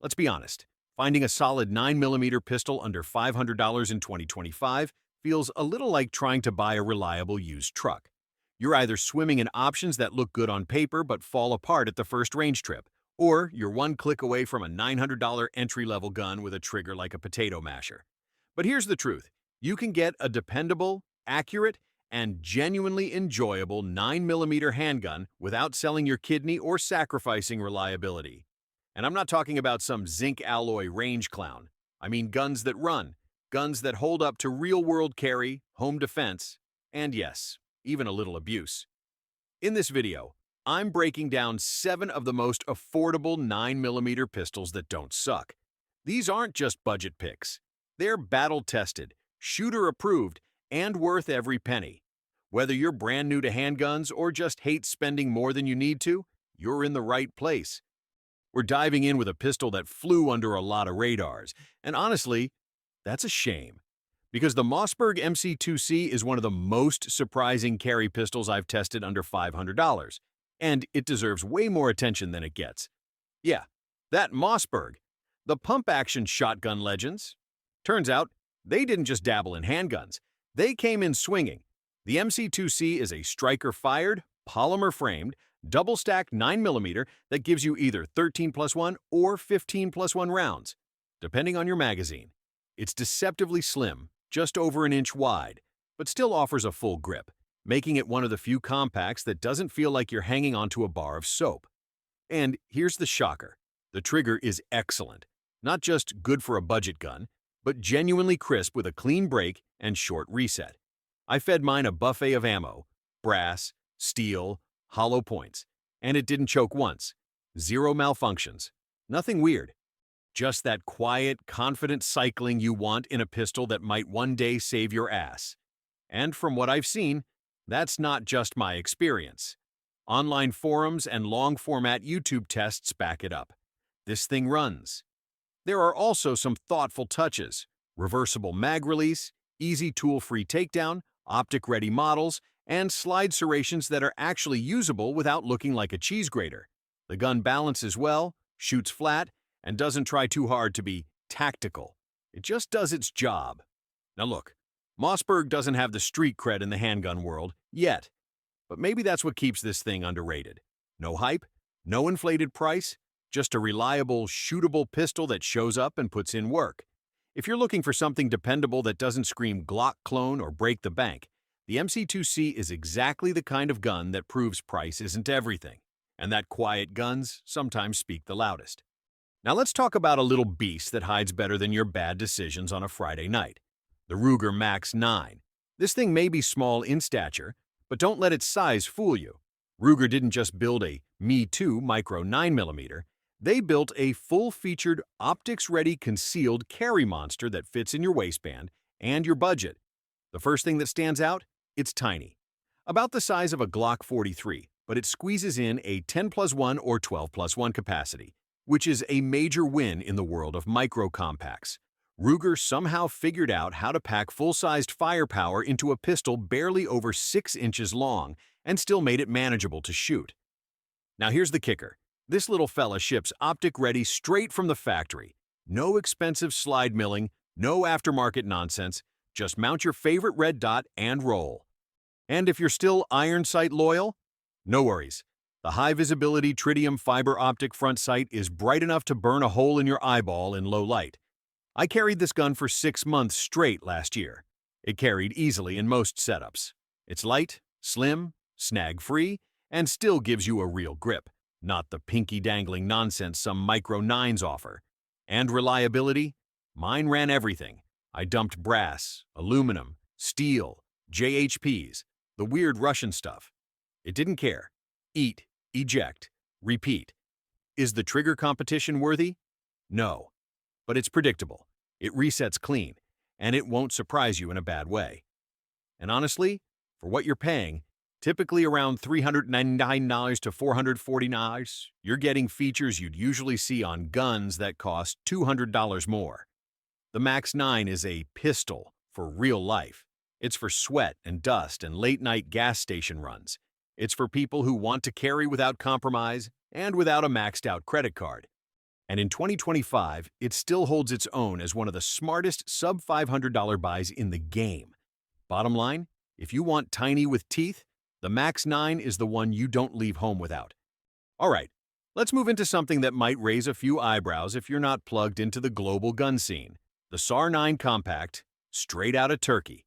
Let's be honest, finding a solid 9mm pistol under $500 in 2025 feels a little like trying to buy a reliable used truck. You're either swimming in options that look good on paper but fall apart at the first range trip, or you're one click away from a $900 entry-level gun with a trigger like a potato masher. But here's the truth. You can get a dependable, accurate, and genuinely enjoyable 9mm handgun without selling your kidney or sacrificing reliability. And I'm not talking about some zinc alloy range clown. I mean guns that run, guns that hold up to real-world carry, home defense, and yes, even a little abuse. In this video, I'm breaking down 7 of the most affordable 9mm pistols that don't suck. These aren't just budget picks. They're battle-tested, shooter-approved, and worth every penny. Whether you're brand new to handguns or just hate spending more than you need to, you're in the right place. We're diving in with a pistol that flew under a lot of radars, and honestly, that's a shame. Because the Mossberg MC2c is one of the most surprising carry pistols I've tested under $500, and it deserves way more attention than it gets. Yeah, that Mossberg, the pump-action shotgun legends. Turns out, they didn't just dabble in handguns. They came in swinging. The MC2c is a striker-fired, polymer-framed, double-stacked 9mm that gives you either 13+1 or 15+1 rounds, depending on your magazine. It's deceptively slim, just over an inch wide, but still offers a full grip, making it one of the few compacts that doesn't feel like you're hanging onto a bar of soap. And here's the shocker. The trigger is excellent. Not just good for a budget gun, but genuinely crisp with a clean break and short reset. I fed mine a buffet of ammo, brass, steel, hollow points, and it didn't choke once. Zero malfunctions. Nothing weird. Just that quiet, confident cycling you want in a pistol that might one day save your ass. And from what I've seen, that's not just my experience. Online forums and long-format YouTube tests back it up. This thing runs. There are also some thoughtful touches: reversible mag release, easy tool-free takedown, optic-ready models, and slide serrations that are actually usable without looking like a cheese grater. The gun balances well, shoots flat, and doesn't try too hard to be tactical. It just does its job. Now look, Mossberg doesn't have the street cred in the handgun world yet, but maybe that's what keeps this thing underrated. No hype, no inflated price, just a reliable, shootable pistol that shows up and puts in work. If you're looking for something dependable that doesn't scream Glock clone or break the bank, the MC2c is exactly the kind of gun that proves price isn't everything, and that quiet guns sometimes speak the loudest. Now let's talk about a little beast that hides better than your bad decisions on a Friday night. The Ruger Max 9. This thing may be small in stature, but don't let its size fool you. Ruger didn't just build a Me Too Micro 9mm, they built a full-featured, optics-ready concealed carry monster that fits in your waistband and your budget. The first thing that stands out? It's tiny. About the size of a Glock 43, but it squeezes in a 10+1 or 12+1 capacity, which is a major win in the world of micro-compacts. Ruger somehow figured out how to pack full-sized firepower into a pistol barely over 6 inches long and still made it manageable to shoot. Now here's the kicker. This little fella ships optic-ready straight from the factory. No expensive slide milling, no aftermarket nonsense, just mount your favorite red dot and roll. And if you're still iron sight loyal, no worries. The high-visibility tritium fiber optic front sight is bright enough to burn a hole in your eyeball in low light. I carried this gun for 6 months straight last year. It carried easily in most setups. It's light, slim, snag-free, and still gives you a real grip, not the pinky-dangling nonsense some Micro 9s offer. And reliability? Mine ran everything. I dumped brass, aluminum, steel, JHPs, the weird Russian stuff. It didn't care. Eat, eject, repeat. Is the trigger competition worthy? No. But it's predictable. It resets clean, and it won't surprise you in a bad way. And honestly, for what you're paying, typically around $399 to $440, you're getting features you'd usually see on guns that cost $200 more. The Max 9 is a pistol for real life. It's for sweat and dust and late-night gas station runs. It's for people who want to carry without compromise and without a maxed-out credit card. And in 2025, it still holds its own as one of the smartest sub-$500 buys in the game. Bottom line, if you want tiny with teeth, the Max 9 is the one you don't leave home without. All right, let's move into something that might raise a few eyebrows if you're not plugged into the global gun scene. The SAR9 Compact, straight out of Turkey.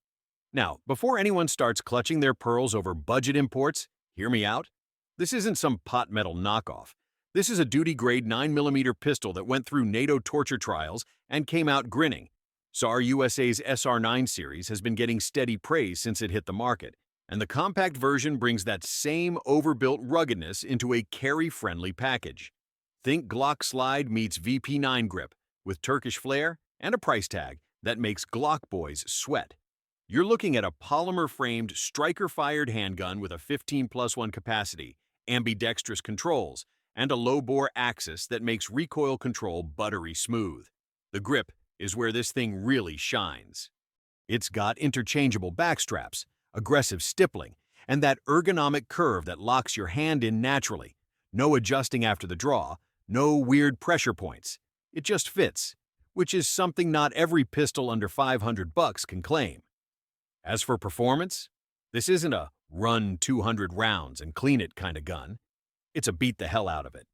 Now, before anyone starts clutching their pearls over budget imports, hear me out. This isn't some pot metal knockoff. This is a duty-grade 9mm pistol that went through NATO torture trials and came out grinning. SAR USA's SR9 series has been getting steady praise since it hit the market, and the compact version brings that same overbuilt ruggedness into a carry-friendly package. Think Glock Slide meets VP9 grip, with Turkish flair and a price tag that makes Glock boys sweat. You're looking at a polymer-framed, striker-fired handgun with a 15+1 capacity, ambidextrous controls, and a low-bore axis that makes recoil control buttery smooth. The grip is where this thing really shines. It's got interchangeable backstraps, aggressive stippling, and that ergonomic curve that locks your hand in naturally. No adjusting after the draw, no weird pressure points. It just fits, which is something not every pistol under $500 can claim. As for performance, this isn't a run 200 rounds and clean it kind of gun. It's a beat the hell out of it,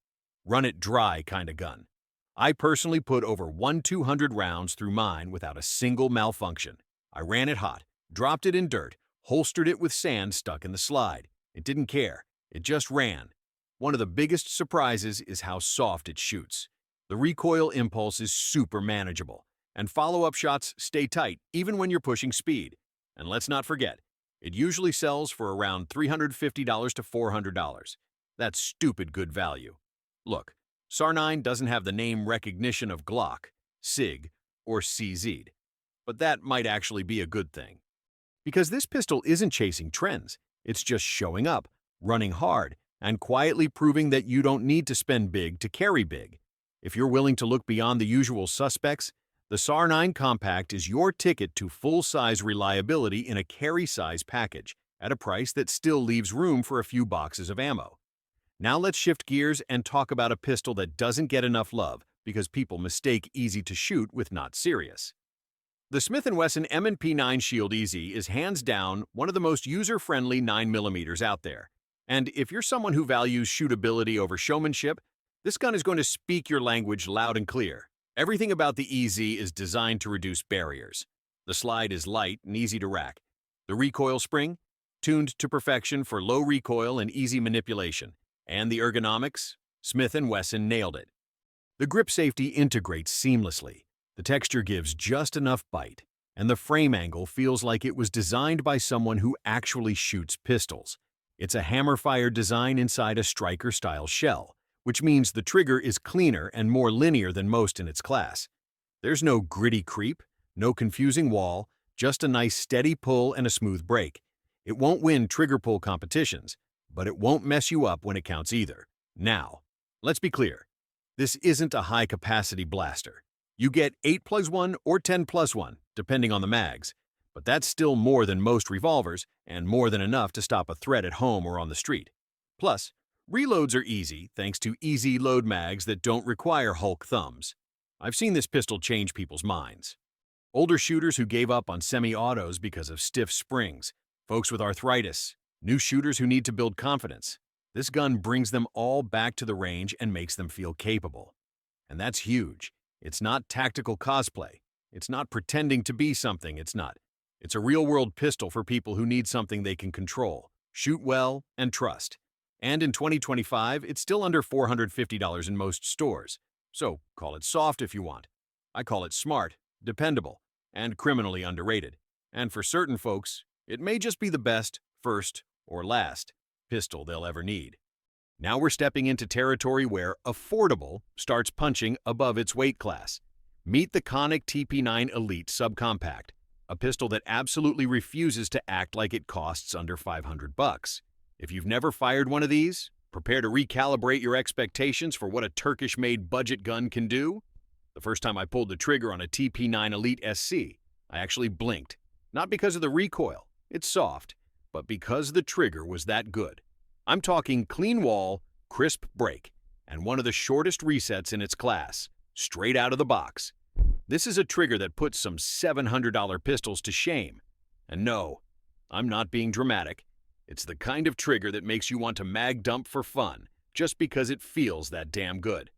run it dry kind of gun. I personally put over 200 rounds through mine without a single malfunction. I ran it hot, dropped it in dirt, holstered it with sand stuck in the slide. It didn't care. It just ran. One of the biggest surprises is how soft it shoots. The recoil impulse is super manageable, and follow-up shots stay tight even when you're pushing speed. And let's not forget, it usually sells for around $350 to $400. That's stupid good value. Look, SAR9 doesn't have the name recognition of Glock, SIG, or CZ, but that might actually be a good thing. Because this pistol isn't chasing trends, it's just showing up, running hard, and quietly proving that you don't need to spend big to carry big. If you're willing to look beyond the usual suspects, the SAR9 Compact is your ticket to full-size reliability in a carry-size package, at a price that still leaves room for a few boxes of ammo. Now let's shift gears and talk about a pistol that doesn't get enough love because people mistake easy to shoot with not serious. The Smith & Wesson M&P9 Shield EZ is hands down one of the most user-friendly 9mm out there. And if you're someone who values shootability over showmanship, this gun is going to speak your language loud and clear. Everything about the EZ is designed to reduce barriers. The slide is light and easy to rack. The recoil spring, tuned to perfection for low recoil and easy manipulation. And the ergonomics, Smith & Wesson nailed it. The grip safety integrates seamlessly. The texture gives just enough bite, and the frame angle feels like it was designed by someone who actually shoots pistols. It's a hammer-fired design inside a striker-style shell, which means the trigger is cleaner and more linear than most in its class. There's no gritty creep, no confusing wall, just a nice steady pull and a smooth break. It won't win trigger pull competitions, but it won't mess you up when it counts either. Now, let's be clear. This isn't a high-capacity blaster. You get 8+1 or 10+1, depending on the mags, but that's still more than most revolvers and more than enough to stop a threat at home or on the street. Plus, reloads are easy thanks to easy load mags that don't require Hulk thumbs. I've seen this pistol change people's minds. Older shooters who gave up on semi-autos because of stiff springs, folks with arthritis, new shooters who need to build confidence. This gun brings them all back to the range and makes them feel capable. And that's huge. It's not tactical cosplay. It's not pretending to be something it's not. It's a real-world pistol for people who need something they can control, shoot well, and trust. And in 2025, it's still under $450 in most stores. So call it soft if you want. I call it smart, dependable, and criminally underrated. And for certain folks, it may just be the best, first, or last pistol they'll ever need. Now we're stepping into territory where affordable starts punching above its weight class. Meet the Canik TP9 Elite Subcompact, a pistol that absolutely refuses to act like it costs under $500. If you've never fired one of these, prepare to recalibrate your expectations for what a Turkish-made budget gun can do. The first time I pulled the trigger on a TP9 Elite SC, I actually blinked. Not because of the recoil, it's soft, but because the trigger was that good. I'm talking clean wall, crisp break, and one of the shortest resets in its class, straight out of the box. This is a trigger that puts some $700 pistols to shame. And no, I'm not being dramatic. It's the kind of trigger that makes you want to mag dump for fun, just because it feels that damn good.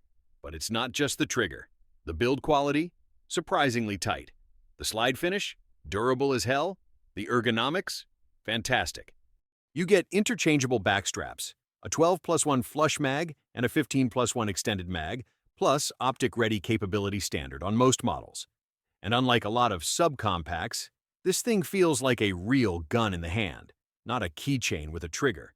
But it's not just the trigger. The build quality? Surprisingly tight. The slide finish? Durable as hell. The ergonomics? Fantastic. You get interchangeable back straps, a 12+1 flush mag, and a 15+1 extended mag, plus optic-ready capability standard on most models. And unlike a lot of subcompacts, this thing feels like a real gun in the hand, not a keychain with a trigger.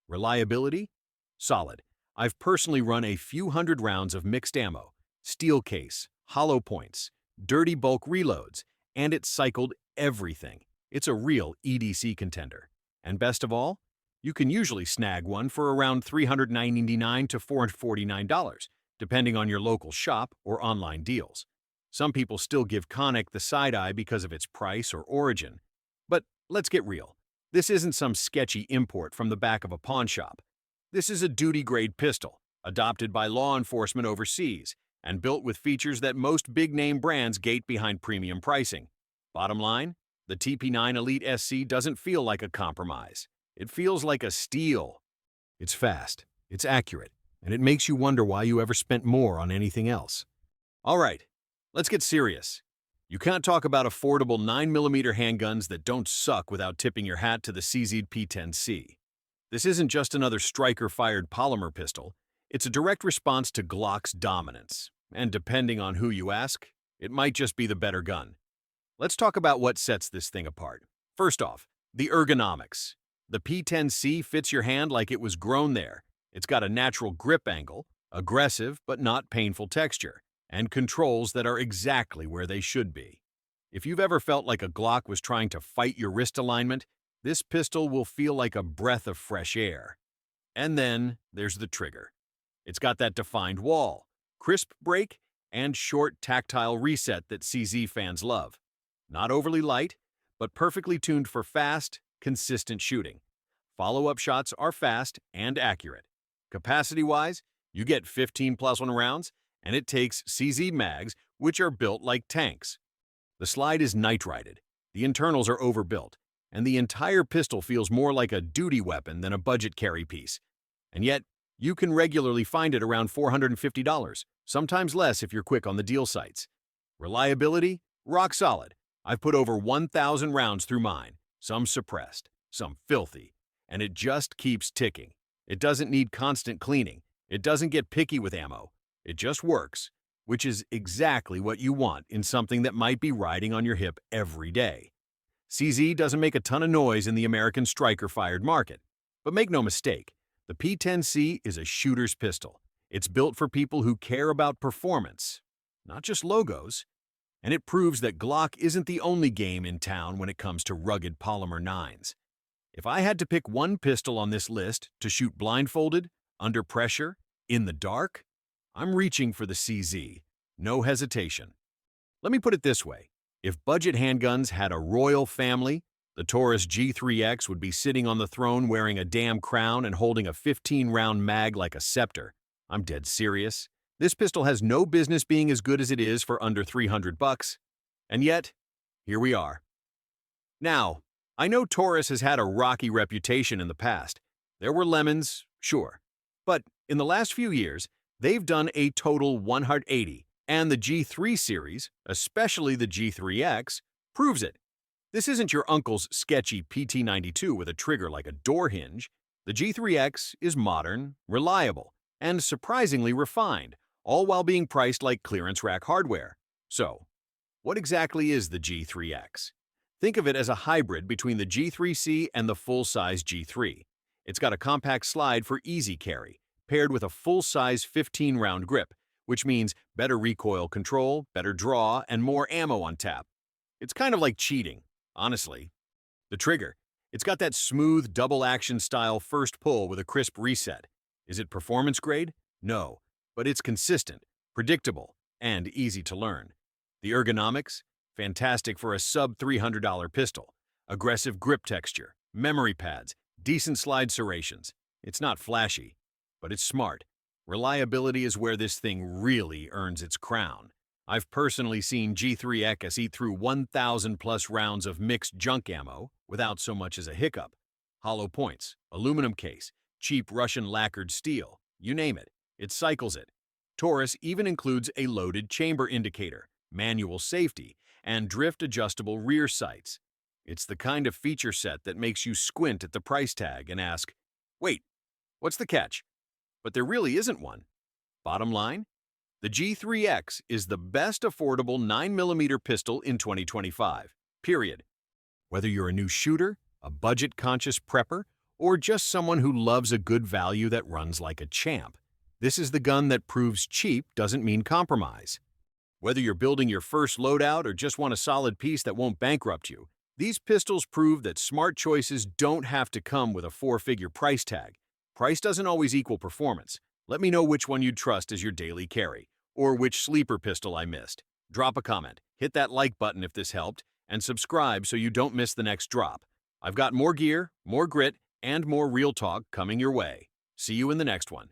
Reliability? Solid. I've personally run a few hundred rounds of mixed ammo, steel case, hollow points, dirty bulk reloads, and it cycled everything. It's a real EDC contender. And best of all, you can usually snag one for around $399 to $449, depending on your local shop or online deals. Some people still give Canik the side eye because of its price or origin. But let's get real. This isn't some sketchy import from the back of a pawn shop. This is a duty-grade pistol, adopted by law enforcement overseas, and built with features that most big-name brands gate behind premium pricing. Bottom line, the TP9 Elite SC doesn't feel like a compromise. It feels like a steal. It's fast, it's accurate, and it makes you wonder why you ever spent more on anything else. All right, let's get serious. You can't talk about affordable 9mm handguns that don't suck without tipping your hat to the CZ P10c. This isn't just another striker-fired polymer pistol. It's a direct response to Glock's dominance. And depending on who you ask, it might just be the better gun. Let's talk about what sets this thing apart. First off, the ergonomics. The P10c fits your hand like it was grown there. It's got a natural grip angle, aggressive but not painful texture, and controls that are exactly where they should be. If you've ever felt like a Glock was trying to fight your wrist alignment, this pistol will feel like a breath of fresh air. And then there's the trigger. It's got that defined wall, crisp break, and short tactile reset that CZ fans love. Not overly light, but perfectly tuned for fast, consistent shooting. Follow-up shots are fast and accurate. Capacity-wise, you get 15+1 rounds, and it takes CZ mags, which are built like tanks. The slide is nitrided, the internals are overbuilt, and the entire pistol feels more like a duty weapon than a budget carry piece. And yet, you can regularly find it around $450, sometimes less if you're quick on the deal sites. Reliability? Rock solid. I've put over 1,000 rounds through mine, some suppressed, some filthy, and it just keeps ticking. It doesn't need constant cleaning. It doesn't get picky with ammo. It just works, which is exactly what you want in something that might be riding on your hip every day. CZ doesn't make a ton of noise in the American striker-fired market, but make no mistake, the P10c is a shooter's pistol. It's built for people who care about performance, not just logos. And it proves that Glock isn't the only game in town when it comes to rugged polymer 9s. If I had to pick one pistol on this list to shoot blindfolded, under pressure, in the dark, I'm reaching for the CZ. No hesitation. Let me put it this way. If budget handguns had a royal family, the Taurus G3X would be sitting on the throne wearing a damn crown and holding a 15-round mag like a scepter. I'm dead serious. This pistol has no business being as good as it is for under $300, and yet, here we are. Now, I know Taurus has had a rocky reputation in the past. There were lemons, sure, but in the last few years, they've done a total 180, and the G3 series, especially the G3X, proves it. This isn't your uncle's sketchy PT92 with a trigger like a door hinge. The G3X is modern, reliable, and surprisingly refined, all while being priced like clearance rack hardware. So, what exactly is the G3X? Think of it as a hybrid between the G3C and the full-size G3. It's got a compact slide for easy carry, paired with a full-size 15-round grip, which means better recoil control, better draw, and more ammo on tap. It's kind of like cheating, honestly. The trigger. It's got that smooth, double-action style first pull with a crisp reset. Is it performance grade? No. But it's consistent, predictable, and easy to learn. The ergonomics? Fantastic for a sub-$300 pistol. Aggressive grip texture, memory pads, decent slide serrations. It's not flashy, but it's smart. Reliability is where this thing really earns its crown. I've personally seen G3X eat through 1,000 plus rounds of mixed junk ammo without so much as a hiccup. Hollow points, aluminum case, cheap Russian lacquered steel, you name it, it cycles it. Taurus even includes a loaded chamber indicator, manual safety, and drift-adjustable rear sights. It's the kind of feature set that makes you squint at the price tag and ask, wait, what's the catch? But there really isn't one. Bottom line, the G3X is the best affordable 9mm pistol in 2025, period. Whether you're a new shooter, a budget-conscious prepper, or just someone who loves a good value that runs like a champ, this is the gun that proves cheap doesn't mean compromise. Whether you're building your first loadout or just want a solid piece that won't bankrupt you, these pistols prove that smart choices don't have to come with a four-figure price tag. Price doesn't always equal performance. Let me know which one you'd trust as your daily carry, or which sleeper pistol I missed. Drop a comment, hit that like button if this helped, and subscribe so you don't miss the next drop. I've got more gear, more grit, and more real talk coming your way. See you in the next one.